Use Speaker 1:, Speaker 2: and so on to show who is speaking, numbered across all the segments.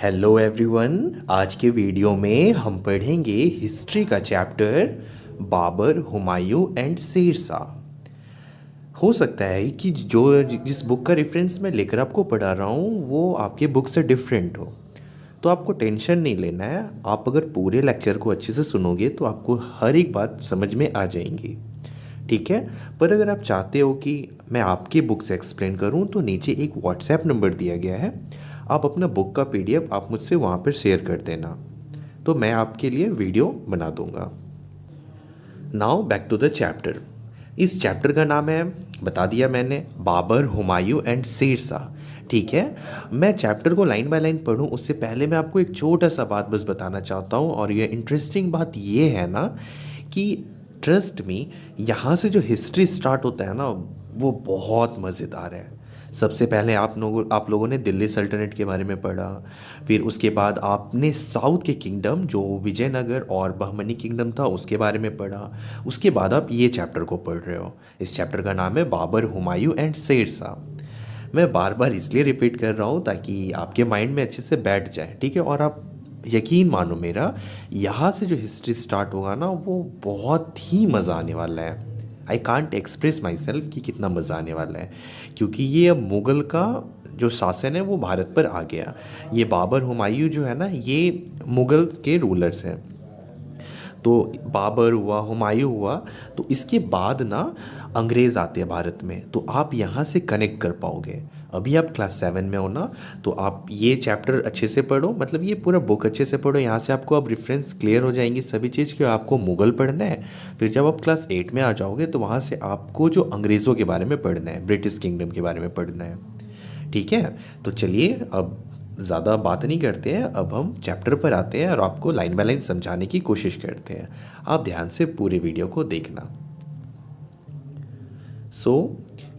Speaker 1: Hello everyone. आज के video में हम पढ़ेंगे हिस्ट्री का चैप्टर बाबर, हुमायूं एंड शेरशाह। हो सकता है कि जिस बुक का रेफरेंस मैं लेकर आपको पढ़ा रहा हूँ वो आपके बुक से डिफरेंट हो, तो आपको टेंशन नहीं लेना है। आप अगर पूरे लेक्चर को अच्छे से सुनोगे तो आपको हर एक बात समझ में आ जाएंगी, ठीक है। पर अगर आप चाहते हो कि मैं आपकी बुक से एक्सप्लेन करूं तो नीचे एक व्हाट्सएप नंबर दिया गया है। आप अपना बुक का पीडीएफ आप मुझसे वहाँ पर शेयर कर देना, तो मैं आपके लिए वीडियो बना दूंगा। Now back to the chapter. इस चैप्टर का नाम है, बता दिया मैंने, बाबर, हुमायूं एंड शेरशाह, ठीक है। मैं चैप्टर को लाइन बाय लाइन पढ़ूं उससे पहले मैं आपको एक छोटा सा बात बस बताना चाहता हूं, और ये इंटरेस्टिंग बात ये है ना कि ट्रस्ट मी, यहाँ से जो हिस्ट्री स्टार्ट होता है ना वो बहुत मज़ेदार है। सबसे पहले आप लोगों ने दिल्ली सल्तनत के बारे में पढ़ा, फिर उसके बाद आपने साउथ के किंगडम जो विजयनगर और बहमनी किंगडम था उसके बारे में पढ़ा। उसके बाद आप ये चैप्टर को पढ़ रहे हो। इस चैप्टर का नाम है बाबर, हुमायूं एंड शेरशाह। मैं बार बार इसलिए रिपीट कर रहा हूँ ताकि आपके माइंड में अच्छे से बैठ जाए, ठीक है। और आप यकीन मानो मेरा, यहाँ से जो हिस्ट्री स्टार्ट होगा ना वो बहुत ही मज़ा आने वाला है। I can't express my self कि कितना मज़ा आने वाला है, क्योंकि ये अब मुग़ल का जो शासन है वो भारत पर आ गया। ये बाबर, हुमायूं जो है ना ये मुग़ल के रूलर्स हैं। तो बाबर हुआ, हुमायूं हुआ, तो इसके बाद ना अंग्रेज़ आते हैं भारत में, तो आप यहाँ से कनेक्ट कर पाओगे। अभी आप क्लास 7 में हो ना, तो आप ये चैप्टर अच्छे से पढ़ो, मतलब ये पूरा बुक अच्छे से पढ़ो। यहाँ से आपको अब रेफरेंस क्लियर हो जाएंगी सभी चीज़ की। आपको मुग़ल पढ़ना है, फिर जब आप क्लास 8 में आ जाओगे तो वहाँ से आपको जो अंग्रेज़ों के बारे में पढ़ना है, ब्रिटिश किंगडम के बारे में पढ़ना है, ठीक है। तो चलिए अब ज़्यादा बात नहीं करते हैं, अब हम चैप्टर पर आते हैं और आपको लाइन बाय लाइन समझाने की कोशिश करते हैं। आप ध्यान से पूरे वीडियो को देखना।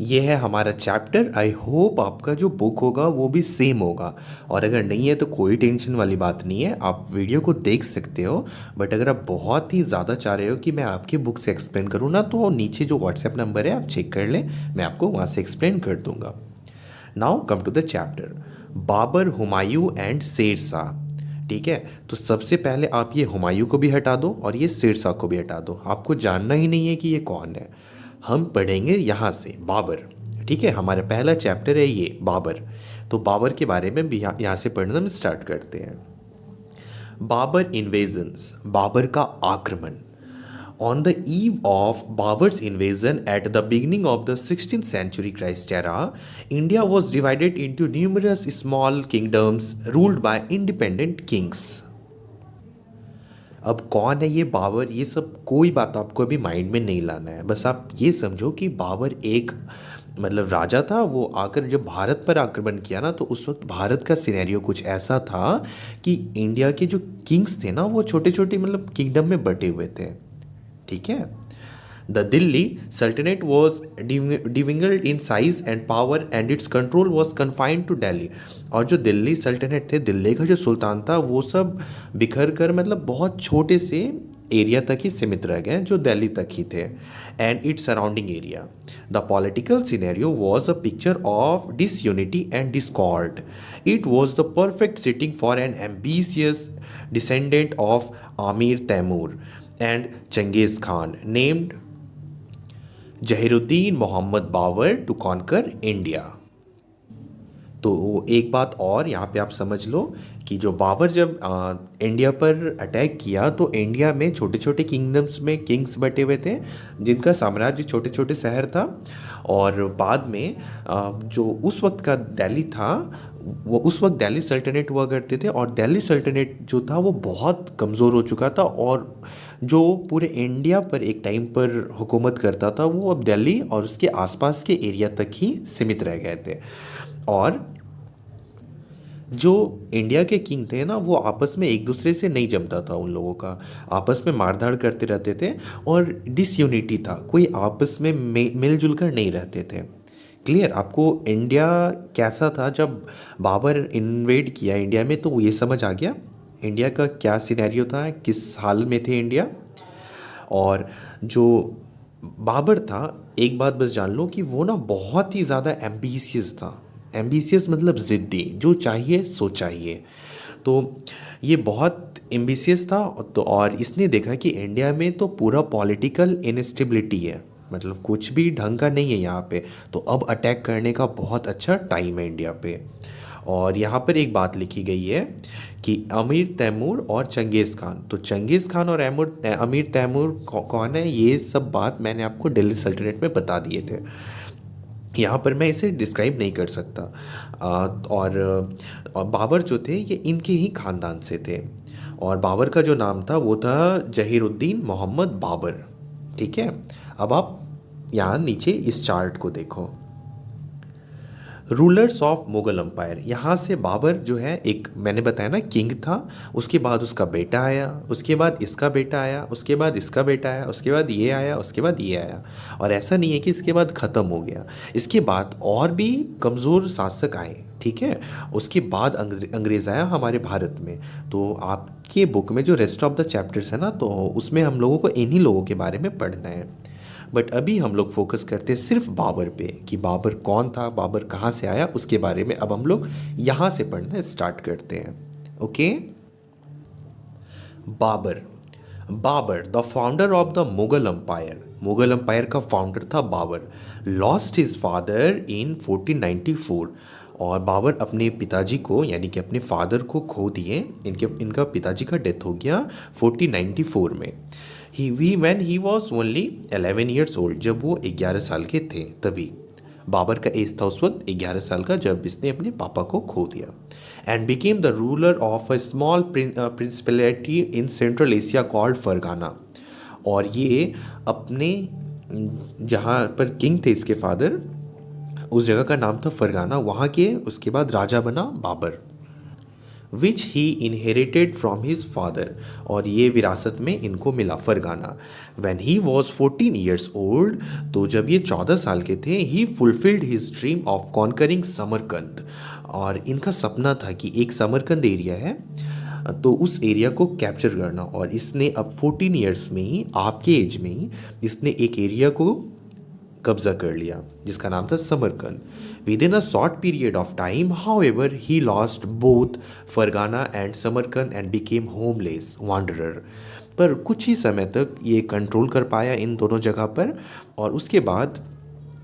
Speaker 1: ये है हमारा चैप्टर। आई होप आपका जो बुक होगा वो भी सेम होगा, और अगर नहीं है तो कोई टेंशन वाली बात नहीं है, आप वीडियो को देख सकते हो। बट अगर आप बहुत ही ज़्यादा चाह रहे हो कि मैं आपकी बुक से एक्सप्लेन करूँ ना, तो नीचे जो व्हाट्सएप नंबर है आप चेक कर लें, मैं आपको वहाँ से एक्सप्लेन कर दूँगा। Now come to the chapter Babur, Humayun and Shershah, ठीक है। तो सबसे पहले आप ये हुमायूं को भी हटा दो और ये शेरशाह को भी हटा दो, आपको जानना ही नहीं है कि ये कौन है। हम पढ़ेंगे यहाँ से बाबर, ठीक है। हमारा पहला चैप्टर है ये बाबर। तो बाबर के बारे में भी यहाँ से पढ़ना हम स्टार्ट करते हैं। बाबर इन्वेजन्स, बाबर का आक्रमण। On the eve of Babur's invasion at the beginning of the 16th century Christ era, India was divided into numerous small kingdoms ruled by independent kings. अब कौन है ये बाबर, ये सब कोई बात आपको अभी माइंड में नहीं लाना है। बस आप ये समझो कि बाबर एक मतलब राजा था। वो आकर जब भारत पर आक्रमण किया ना, तो उस वक्त भारत का सिनेरियो कुछ ऐसा था कि इंडिया के जो किंग्स थे ना वो छोटे छोटे मतलब किंगडम में बटे हुए थे, ठीक है। द दिल्ली सल्तनत was dwindled in size and power and its control was confined to Delhi. और जो दिल्ली सल्तनत थे, दिल्ली का जो सुल्तान था, वो सब बिखर कर मतलब बहुत छोटे से एरिया तक ही सीमित रह गए जो दिल्ली तक ही थे, and its surrounding area. The political scenario was a picture of disunity and discord. It was the perfect setting for an ambitious descendant of Amir Timur and Genghis Khan named Zahiruddin Mohammad Babur to conquer India। तो एक बात और यहाँ पे आप समझ लो कि जो बाबर जब इंडिया पर अटैक किया तो इंडिया में छोटे छोटे किंगडम्स में किंग्स बटे हुए थे जिनका साम्राज्य छोटे छोटे शहर था। और बाद में जो उस वक्त का दिल्ली था, वो उस वक्त दिल्ली सल्तनत हुआ करते थे, और दिल्ली सल्तनत जो था वो बहुत कमज़ोर हो चुका था, और जो पूरे इंडिया पर एक टाइम पर हुकूमत करता था वो अब दिल्ली और उसके आसपास के एरिया तक ही सीमित रह गए थे। और जो इंडिया के किंग थे ना वो आपस में एक दूसरे से नहीं जमता था, उन लोगों का आपस में मारधाड़ करते रहते थे, और डिसयूनिटी था, कोई आपस में मिलजुल कर नहीं रहते थे। क्लियर? आपको इंडिया कैसा था जब बाबर इन्वेड किया इंडिया में, तो ये समझ आ गया इंडिया का क्या सिनेरियो था, किस हाल में थे इंडिया। और जो बाबर था, एक बात बस जान लो कि वो ना बहुत ही ज़्यादा एम्बिशियस था। एम्बिशियस मतलब ज़िद्दी, जो चाहिए सो चाहिए। तो ये बहुत एम्बिशियस था। तो और इसने देखा कि इंडिया में तो पूरा पॉलिटिकल इनस्टेबिलिटी है, मतलब कुछ भी ढंग का नहीं है यहाँ पे, तो अब अटैक करने का बहुत अच्छा टाइम है इंडिया पे। और यहाँ पर एक बात लिखी गई है कि अमीर तैमूर और चंगेज़ खान, तो चंगेज़ खान और अमीर तैमूर कौन है, ये सब बात मैंने आपको दिल्ली सल्तनत में बता दिए थे। यहाँ पर मैं इसे डिस्क्राइब नहीं कर सकता। और बाबर जो थे ये इनके ही ख़ानदान से थे। और बाबर का जो नाम था वो था जहीरुद्दीन मोहम्मद बाबर। ठीक है, अब आप यहाँ नीचे इस चार्ट को देखो। रूलर्स ऑफ मुगल अम्पायर, यहाँ से बाबर जो है, एक मैंने बताया ना किंग था, उसके बाद उसका बेटा आया, उसके बाद इसका बेटा आया, उसके बाद इसका बेटा आया, उसके बाद ये आया, उसके बाद ये आया। और ऐसा नहीं है कि इसके बाद ख़त्म हो गया, इसके बाद और भी कमज़ोर शासक आए। ठीक है, उसके बाद अंग्रेज़ आया हमारे भारत में। तो आपके बुक में जो रेस्ट ऑफ द चैप्टर्स है ना, तो उसमें हम लोगों को इन्हीं लोगों के बारे में पढ़ना है। बट अभी हम लोग फोकस करते हैं सिर्फ बाबर पे, कि बाबर कौन था, बाबर कहाँ से आया, उसके बारे में अब हम लोग यहाँ से पढ़ना स्टार्ट करते हैं। Okay, Babur. Babur the founder of the Mughal empire, Mughal empire का फाउंडर था Babur. Lost his father in 1494, और बाबर अपने पिताजी को यानी कि अपने फादर को खो दिए, इनका पिताजी का डेथ हो गया 1494 में। He when he was only 11 years old, जब वो 11 साल के थे तभी। बाबर का एज था उस वक्त 11 साल का जब इसने अपने पापा को खो दिया। And became the ruler of a small principality in Central Asia called Fergana. और ये अपने जहाँ पर किंग थे इसके फादर, उस जगह का नाम था फरगाना, वहाँ के उसके बाद राजा बना Babur, which he inherited from his father, और ये विरासत में इनको मिला Fergana. When he was 14 years old, तो जब ये 14 साल के थे, he fulfilled his dream of conquering Samarkand, और इनका सपना था कि एक समरकंद एरिया है तो उस एरिया को कैप्चर करना। और इसने अब 14 ईयर्स में ही, आपके एज में ही, इसने एक एरिया को कब्जा कर लिया जिसका नाम था Samarkand. Within a short period of time however he lost both Fergana and Samarkand and became homeless wanderer. पर कुछ ही समय तक ये कंट्रोल कर पाया इन दोनों जगह पर, और उसके बाद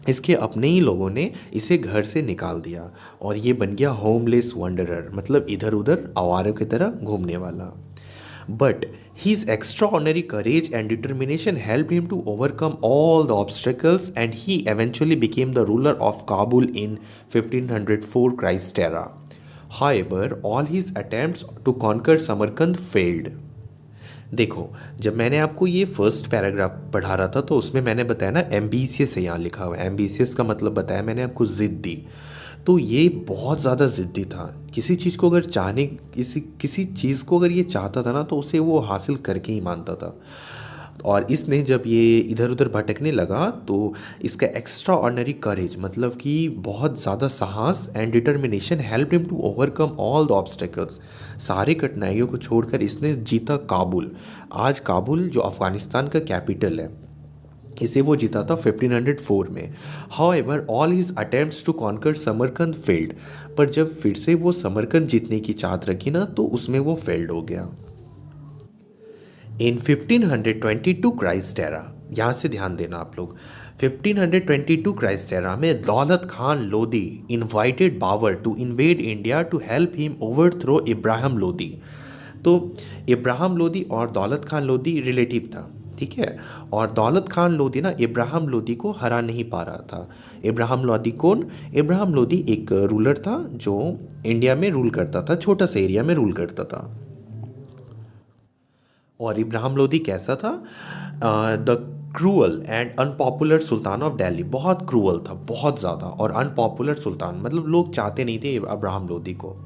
Speaker 1: इसके अपने ही लोगों ने इसे घर से निकाल दिया और ये बन गया होमलेस वांडरर, मतलब इधर उधर आवारों की तरह घूमने वाला। But his extraordinary courage and determination helped him to overcome all the obstacles, and he eventually became the ruler of Kabul in 1504 Christ era. However, all his attempts to conquer Samarkand failed. देखो, जब मैंने आपको ये first paragraph पढ़ा रहा था तो उसमें मैंने बताया ना एम्बिशियस है, यहाँ लिखा हुआ है। एम्बिशियस का मतलब बताया मैंने आपको, ज़िद्दी। तो ये बहुत ज़्यादा ज़िद्दी था। किसी चीज़ को अगर चाहने किसी चीज़ को अगर ये चाहता था ना तो उसे वो हासिल करके ही मानता था। और इसने जब ये इधर उधर भटकने लगा तो इसका एक्स्ट्रा ऑर्डिनरी करेज, मतलब कि बहुत ज़्यादा साहस and determination, help him to overcome all the obstacles, सारे कठिनाइयों को छोड़कर इसने जीता काबुल। आज काबुल जो अफ़गानिस्तान का कैपिटल है, इसे वो जीता था 1504 में। However all his attempts to conquer Samarkand failed, पर जब फिर से वो समरकंद जीतने की चाहत रखी ना तो उसमें वो फेल्ड हो गया। इन 1522 क्राइस्ट एरा, यहाँ से ध्यान देना आप लोग, 1522 क्राइस्ट एरा में Daulat Khan Lodi invited Babur to invade India to help him overthrow Ibrahim Lodi. तो इब्राहिम लोदी और दौलत खान लोदी रिलेटिव था, ठीक है। और दौलत खान लोदी ना इब्राहिम लोदी को हरा नहीं पा रहा था। इब्राहिम लोदी कौन? इब्राहिम लोदी एक रूलर था जो इंडिया में रूल करता था, छोटा सा एरिया में रूल करता था। और इब्राहिम लोदी कैसा था? The cruel and unpopular Sultan of Delhi, बहुत क्रूअल था, बहुत ज़्यादा, और अनपॉपुलर सुल्तान, मतलब लोग चाहते नहीं थे इब्राहिम लोदी को।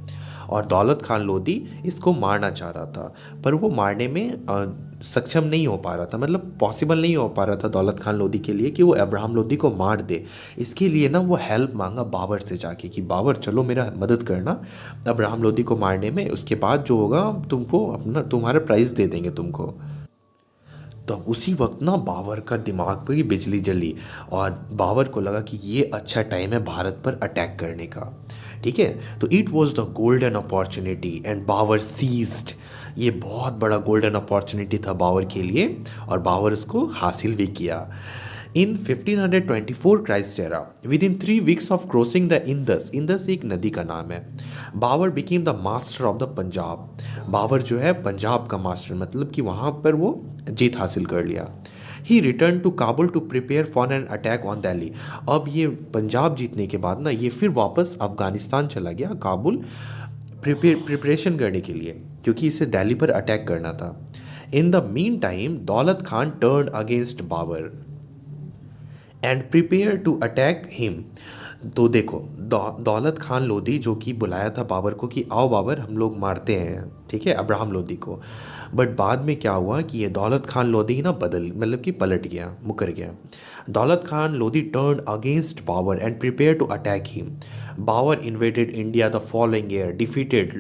Speaker 1: और दौलत खान लोदी इसको मारना चाह रहा था, पर वो मारने में सक्षम नहीं हो पा रहा था, मतलब पॉसिबल नहीं हो पा रहा था दौलत खान लोदी के लिए कि वो इब्राहिम लोदी को मार दे। इसके लिए ना वो हेल्प मांगा बाबर से जाके कि बाबर चलो मेरा मदद करना इब्राहिम लोदी को मारने में, उसके बाद जो होगा तुमको अपना तुम्हारा प्राइज़ दे देंगे तुमको। तो उसी वक्त ना बाबर का दिमाग पर ही बिजली जली और बाबर को लगा कि ये अच्छा टाइम है भारत पर अटैक करने का। ठीक है। तो it was the golden opportunity and Babur seized. ये बहुत बड़ा गोल्डन अपॉर्चुनिटी था बाबर के लिए और बाबर उसको हासिल भी किया। In 1524 Christ era with in 3 weeks of crossing the Indus, Indus एक नदी का नाम है, Babur became the master of the Punjab. Babur जो है पंजाब का मास्टर, मतलब कि वहाँ पर वो जीत हासिल कर लिया। He return to Kabul to prepare for an attack on Delhi. अब ये पंजाब जीतने के बाद ना ये फिर वापस अफगानिस्तान चला गया, काबुल प्रिपरेशन करने के लिए, क्योंकि इसे दिल्ली पर अटैक करना था। In the meantime Daulat Khan turn against Babur and prepare to attack him. तो देखो दौलत खान लोधी जो कि बुलाया था बाबर को कि आओ बाबर हम लोग मारते हैं, ठीक है, अब्राहम लोधी को। बट बाद में क्या हुआ कि ये दौलत खान लोधी ना मतलब कि पलट गया, मुकर गया। Daulat Khan Lodi turn against Babur and prepare to attack him. Babur invaded India the following year, defeated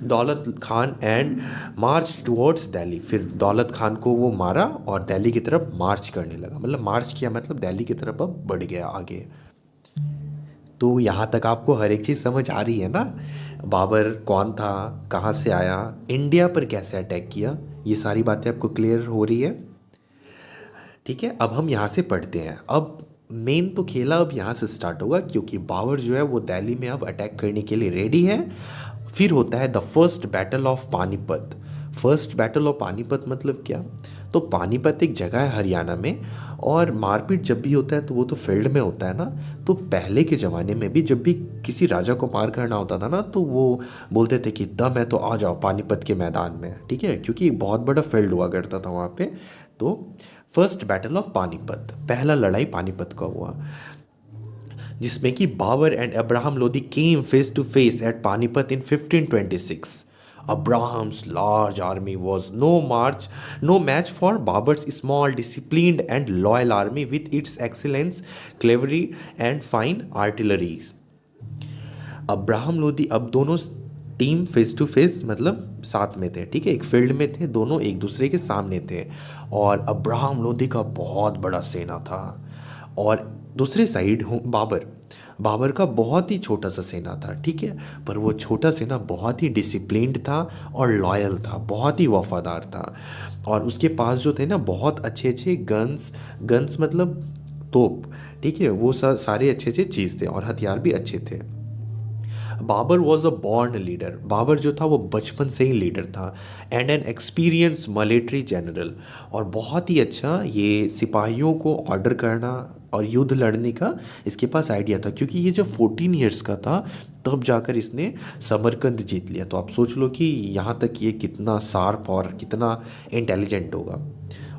Speaker 1: Daulat Khan and march towards Delhi. फिर दौलत खान को वो मारा और दिल्ली की तरफ मार्च करने लगा, मतलब मार्च किया मतलब दिल्ली की तरफ अब बढ़ गया आगे। तो यहाँ तक आपको हर एक चीज़ समझ आ रही है ना, बाबर कौन था, कहाँ से आया, इंडिया पर कैसे अटैक किया, ये सारी बातें आपको क्लियर हो रही है। ठीक है, अब हम यहाँ से पढ़ते हैं। अब मेन तो खेला अब यहाँ से स्टार्ट होगा, क्योंकि बाबर जो है वो दिल्ली में अब अटैक करने के लिए रेडी है। फिर होता है the first battle of Panipat. First battle of Panipat मतलब क्या, तो पानीपत एक जगह है हरियाणा में, और मारपीट जब भी होता है तो वो तो फील्ड में होता है ना। तो पहले के ज़माने में भी जब भी किसी राजा को मार करना होता था ना, तो वो बोलते थे कि दम है तो आ जाओ पानीपत के मैदान में, ठीक है, क्योंकि एक बहुत बड़ा फील्ड हुआ करता था वहाँ पे। तो फर्स्ट बैटल ऑफ पानीपत, पहला लड़ाई पानीपत का हुआ, जिसमें कि Babur and Abraham Lodhi came face to face at Panipat in 1526। Abraham's large army was no match for Babar's small, disciplined and loyal army with its excellence, cleverly and fine artillery. Abraham Lodhi, अब दोनों team face to face मतलब साथ में थे, ठीक है, एक field में थे, दोनों एक दूसरे के सामने थे, और अब्राहम लोधी का बहुत बड़ा सेना था, और दूसरे साइड बाबर का बहुत ही छोटा सा सेना था, ठीक है, पर वो छोटा सेना बहुत ही डिसिप्लिन्ड था और लॉयल था, बहुत ही वफादार था, और उसके पास जो थे ना बहुत अच्छे अच्छे गन्स मतलब तोप, ठीक है, वो सारे अच्छे अच्छे चीज़ थे और हथियार भी अच्छे थे। Babur was a born leader, Babur जो था वो बचपन से ही लीडर था, and an experience military general, और बहुत ही अच्छा ये सिपाहियों को ऑर्डर करना और युद्ध लड़ने का इसके पास आइडिया था, क्योंकि ये जब 14 ईयर्स का था तब जाकर इसने समरकंद जीत लिया। तो आप सोच लो कि यहाँ तक ये कितना शार्प और कितना इंटेलिजेंट होगा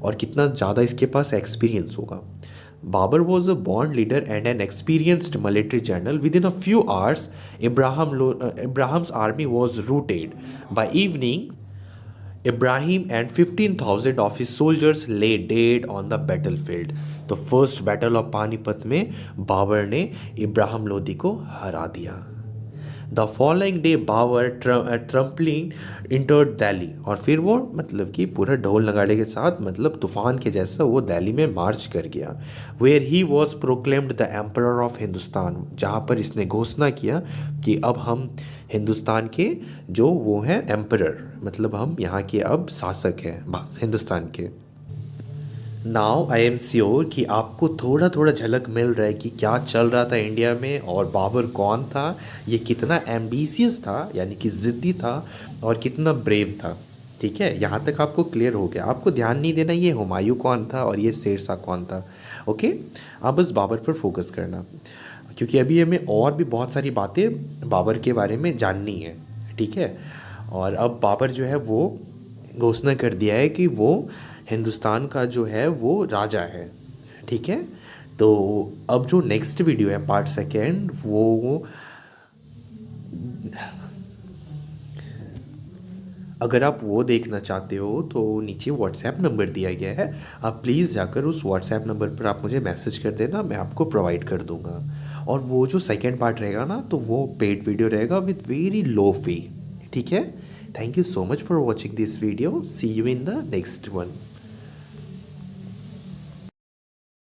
Speaker 1: और कितना ज़्यादा इसके पास एक्सपीरियंस होगा। Babur was a born leader and an experienced military general. Within a few hours, Abraham's army was routed. By evening, Ibrahim and 15,000 of his soldiers lay dead on the battlefield. तो first battle of Panipat में बाबर ने इब्राहिम लोधी को हरा दिया। The following day Babur triumphantly entered Delhi, और फिर वो मतलब कि पूरा ढोल नगाड़े के साथ मतलब तूफान के जैसा वो दिल्ली में मार्च कर गया। Where he was proclaimed the emperor of Hindustan, जहाँ पर इसने घोषणा किया कि अब हम हिंदुस्तान के जो वो हैं एम्परर, मतलब हम यहाँ के अब शासक हैं हिंदुस्तान के। नाउ आई एम श्योर कि आपको थोड़ा थोड़ा झलक मिल रहा है कि क्या चल रहा था इंडिया में और बाबर कौन था, ये कितना एम्बिशियस था यानी कि ज़िद्दी था और कितना ब्रेव था। ठीक है, यहाँ तक आपको क्लियर हो गया। आपको ध्यान नहीं देना ये हुमायूं कौन था और ये शेरशाह कौन था। ओके, आप बस बाबर पर फोकस करना, क्योंकि अभी हमें और भी बहुत सारी बातें बाबर के बारे में जाननी है। ठीक है, और अब बाबर जो है वो घोषणा कर दिया है कि वो हिंदुस्तान का जो है वो राजा है। ठीक है, तो अब जो नेक्स्ट वीडियो है पार्ट सेकेंड, वो अगर आप वो देखना चाहते हो तो नीचे व्हाट्सएप नंबर दिया गया है, आप प्लीज़ जाकर उस व्हाट्सएप नंबर पर आप मुझे मैसेज कर देना, मैं आपको प्रोवाइड कर दूंगा। और वो जो सेकेंड पार्ट रहेगा ना, तो वो पेड वीडियो रहेगा विथ वेरी लो फी। ठीक है, thank you so much for watching this video, see you in the next one.